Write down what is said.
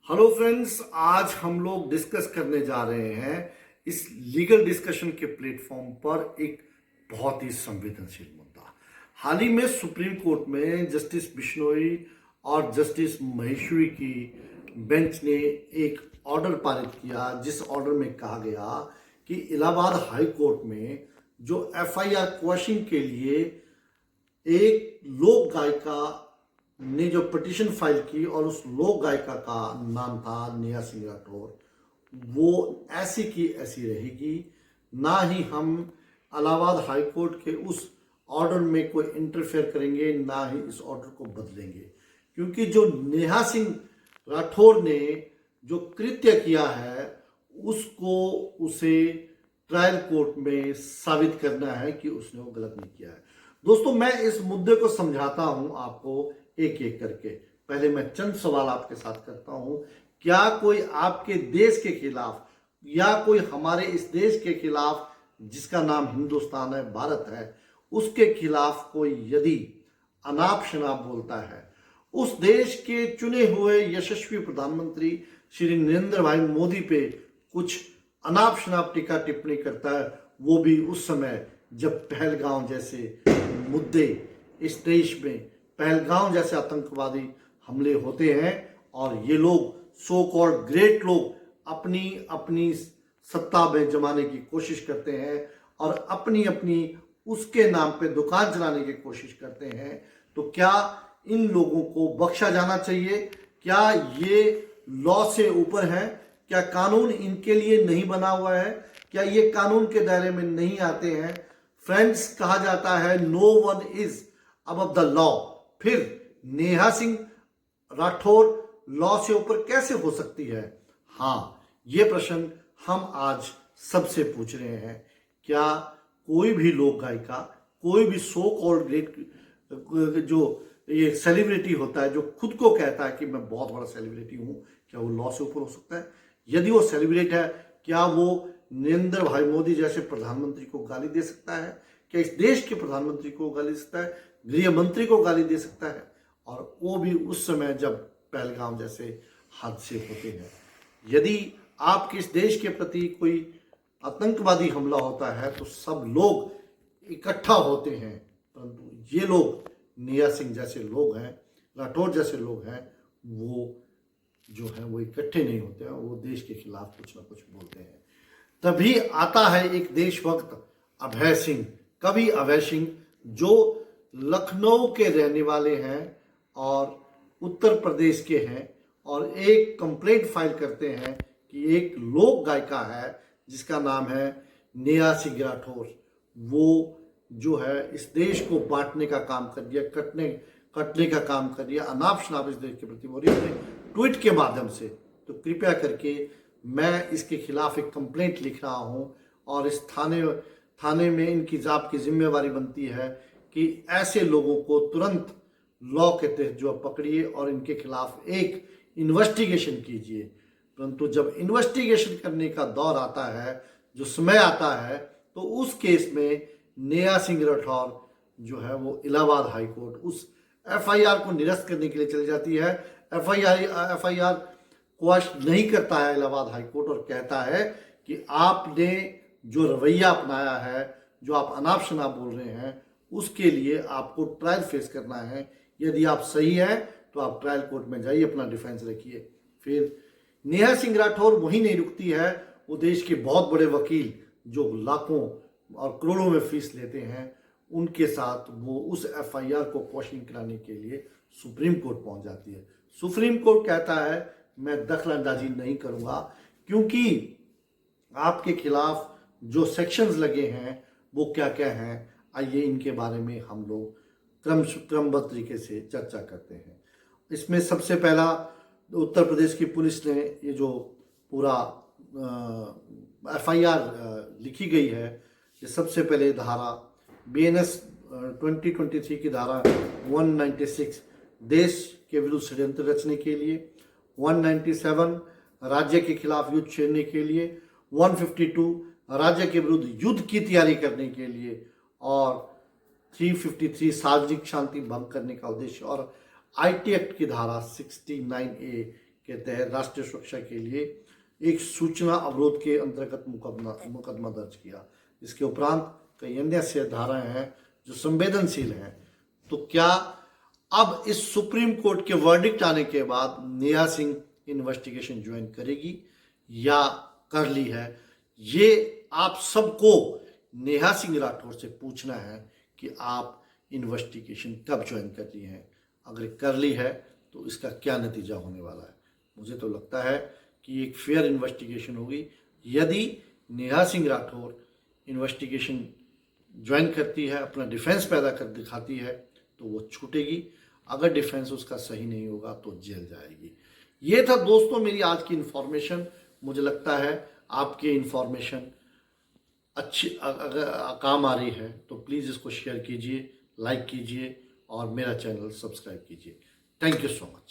Hello friends, आज हम लोग डिस्कस करने जा रहे हैं इस लीगल डिस्कशन के प्लेटफॉर्म पर एक बहुत ही संवेदनशील मुद्दा। हाल ही में सुप्रीम कोर्ट में जस्टिस बिश्नोई और जस्टिस महेश्वरी की बेंच ने एक ऑर्डर पारित किया, जिस ऑर्डर में कहा गया कि इलाहाबाद हाई कोर्ट में जो एफआईआर क्वॉशिंग के लिए एक लोक गायिका ने जो पिटीशन फाइल की और उस लोक गायिका का नाम था नेहा सिंह राठौर, वो ऐसी की ऐसी रहेगी। ना ही हम इलाहाबाद हाई कोर्ट के उस ऑर्डर में कोई इंटरफेयर करेंगे, ना ही इस ऑर्डर को बदलेंगे, क्योंकि जो नेहा सिंह राठौर ने जो कृत्य किया है उसे ट्रायल कोर्ट में साबित करना है कि उसने वो गलत नहीं किया है। दोस्तों, मैं इस मुद्दे को समझाता हूं आपको एक एक करके। पहले मैं चंद सवाल आपके साथ करता हूं। क्या कोई आपके देश के खिलाफ या कोई हमारे इस देश के खिलाफ, जिसका नाम हिंदुस्तान है, भारत है, उसके खिलाफ कोई यदि अनाप शनाप बोलता है, उस देश के चुने हुए यशस्वी प्रधानमंत्री श्री नरेंद्र भाई मोदी पे कुछ अनाप शनाप टीका टिप्पणी करता है, वो भी उस समय जब पहलगांव जैसे मुद्दे इस देश में, पहलगांव जैसे आतंकवादी हमले होते हैं और ये लोग सो कॉल्ड ग्रेट लोग अपनी अपनी सत्ता में जमाने की कोशिश करते हैं और अपनी अपनी उसके नाम पे दुकान चलाने की कोशिश करते हैं, तो क्या इन लोगों को बख्शा जाना चाहिए? क्या ये लॉ से ऊपर है? क्या कानून इनके लिए नहीं बना हुआ है? क्या ये कानून के दायरे में नहीं आते हैं? फ्रेंड्स, कहा जाता है no one is above the law. फिर नेहा सिंह राठौर लॉ से ऊपर कैसे हो सकती है? हाँ, ये प्रश्न हम आज सबसे पूछ रहे हैं। क्या कोई भी लोक गायिका, कोई भी सो कॉल्ड ग्रेट जो ये सेलिब्रिटी होता है, जो खुद को कहता है कि मैं बहुत बड़ा सेलिब्रिटी हूं, क्या वो लॉ से ऊपर हो सकता है? यदि वो सेलिब्रेट है, क्या वो नरेंद्र भाई मोदी जैसे प्रधानमंत्री को गाली दे सकता है? क्या इस देश के प्रधानमंत्री को गाली दे सकता है? गृह मंत्री को गाली दे सकता है? और वो भी उस समय जब पहलगाम जैसे हादसे होते हैं। यदि आपके इस देश के प्रति कोई आतंकवादी हमला होता है तो सब लोग इकट्ठा होते हैं, परंतु ये लोग, नेहा सिंह जैसे लोग हैं, राठौर जैसे लोग हैं, वो जो है वो इकट्ठे नहीं होते हैं, वो देश के खिलाफ कुछ ना कुछ बोलते हैं। तभी आता है एक देशभक्त अभय सिंह, कवि अभय सिंह, जो लखनऊ के रहने वाले हैं और उत्तर प्रदेश के हैं, और एक कंप्लेंट फाइल करते हैं कि एक लोक गायिका है जिसका नाम है नेहा सिंह राठौर, वो जो है इस देश को बांटने का काम कर दिया, कटने का काम कर दिया, अनाप शनाप इस देश के प्रति हो रही है ट्वीट के माध्यम से। तो कृपया करके मैं इसके खिलाफ एक कंप्लेंट लिख रहा हूं और इस थाने में इनकी आपकी जिम्मेवारी बनती है कि ऐसे लोगों को तुरंत लॉ के तहत जो पकड़िए और इनके खिलाफ एक इन्वेस्टिगेशन कीजिए। परंतु जब इन्वेस्टिगेशन करने का दौर आता है, जो समय आता है, तो उस केस में नेहा सिंह राठौर जो है वो इलाहाबाद हाई कोर्ट उस एफआईआर को निरस्त करने के लिए चली जाती है। एफआईआर क्वाश नहीं करता है इलाहाबाद हाई कोर्ट और कहता है कि आपने जो रवैया अपनाया है, जो आप अनाप शनाप बोल रहे हैं, उसके लिए आपको ट्रायल फेस करना है। यदि आप सही है तो आप ट्रायल कोर्ट में जाइए, अपना डिफेंस रखिए। फिर नेहा सिंह राठौर वहीं नहीं रुकती है, वो देश के बहुत बड़े वकील जो लाखों और करोड़ों में फीस लेते हैं, उनके साथ वो उस एफआईआर को क्वेश्चनिंग कराने के लिए सुप्रीम कोर्ट पहुंच जाती है। सुप्रीम कोर्ट कहता है मैं दखलंदाजी नहीं करूंगा, क्योंकि आपके खिलाफ जो सेक्शंस लगे हैं वो क्या क्या हैं, आइए इनके बारे में हम लोग क्रमबद्ध तरीके से चर्चा करते हैं। इसमें सबसे पहला, उत्तर प्रदेश की पुलिस ने ये जो पूरा एफआईआर लिखी गई है, ये सबसे पहले धारा बीएनएस 2023 की धारा 196 देश के विरुद्ध षड्यंत्र रचने के लिए, 197 राज्य के खिलाफ युद्ध छेड़ने के लिए, 152 राज्य के विरुद्ध युद्ध की तैयारी करने के लिए, और 353 सार्वजनिक शांति भंग करने का उद्देश्य, और आईटी एक्ट की धारा 69A के तहत राष्ट्रीय सुरक्षा के लिए एक सूचना अवरोध के अंतर्गत मुकदमा दर्ज किया। इसके उपरांत कई अन्य ऐसी धाराएं हैं जो संवेदनशील हैं। तो क्या अब इस सुप्रीम कोर्ट के वर्डिक्ट आने के बाद नेहा सिंह इन्वेस्टिगेशन ज्वाइन करेगी या कर ली है, ये आप सबको नेहा सिंह राठौर से पूछना है कि आप इन्वेस्टिगेशन कब ज्वाइन कर ली है। अगर कर ली है तो इसका क्या नतीजा होने वाला है। मुझे तो लगता है कि एक फेयर इन्वेस्टिगेशन होगी। यदि नेहा सिंह राठौर इन्वेस्टिगेशन ज्वाइन करती है, अपना डिफेंस पैदा कर दिखाती है, तो वो छूटेगी। अगर डिफेंस उसका सही नहीं होगा तो जेल जाएगी। ये था दोस्तों मेरी आज की इन्फॉर्मेशन। मुझे लगता है आपके इन्फॉर्मेशन अच्छी अगर काम आ रही है तो प्लीज़ इसको शेयर कीजिए, लाइक कीजिए और मेरा चैनल सब्सक्राइब कीजिए। Thank you so much.